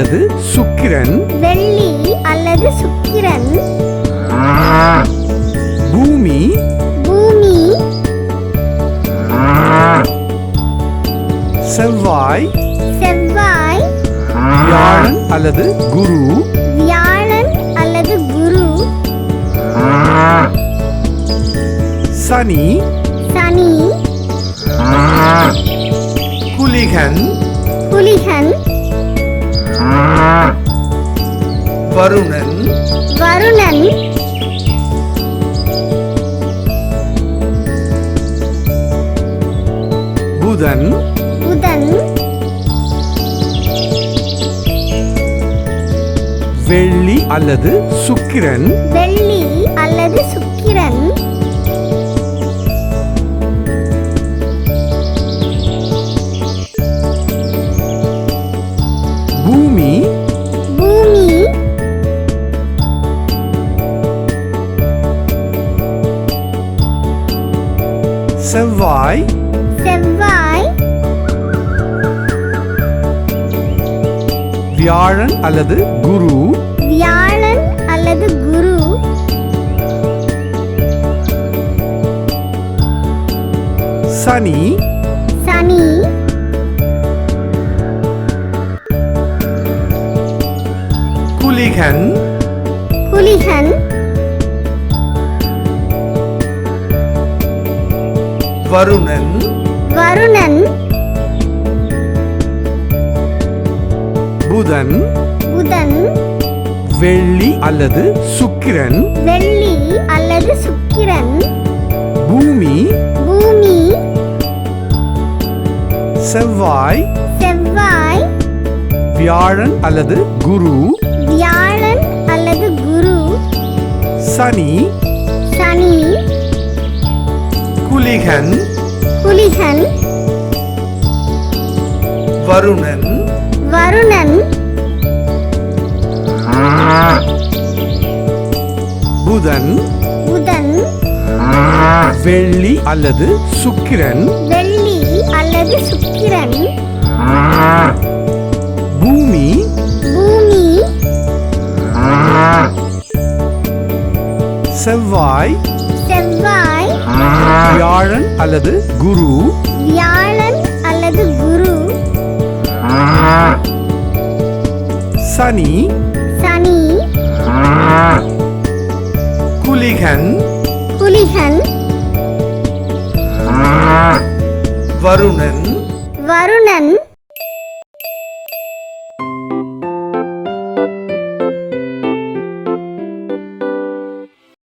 அல்லது சுக்கிரன். வெள்ளி அல்லது சுக்கிரன். பூமி. பூமி. செவ்வாய். செவ்வாய். வியாழன் அல்லது குரு. வியாழன் அல்லது குரு. சனி. சனி. குளிகன். குளிகன். வருணன். வருணன். புதன். புதன். வெள்ளி அல்லது சுக்கிரன். வெள்ளி அல்லது சுக்கிரன். பூமி. பூமி. செவ்வாய். செவ்வாய். வியாழன் அல்லது குரு. வியாழன் அல்லது குரு. சனி. சனி. குளிகன். குளிகன். வருணன். வருணன். புதன். புதன். வெள்ளி அல்லது சுக்கிரன். வெள்ளி அல்லது சுக்கிரன். பூமி. பூமி. செவ்வாய். செவ்வாய். வியாழன் அல்லது குரு. வியாழன் அல்லது குரு. சனி. சனி. குளிகன். குளிகன். வருணன். வருணன். புதன். புதன். வெள்ளி அல்லது சுக்கிரன். வெள்ளி அல்லது சுக்கிரன். பூமி. பூமி. செவ்வாய். செவ்வாய். வியாழன் அல்லது குரு. வியாழன் அல்லது குரு. சனி. சனி. குளிகன். குளிகன். வருணன். வருணன்.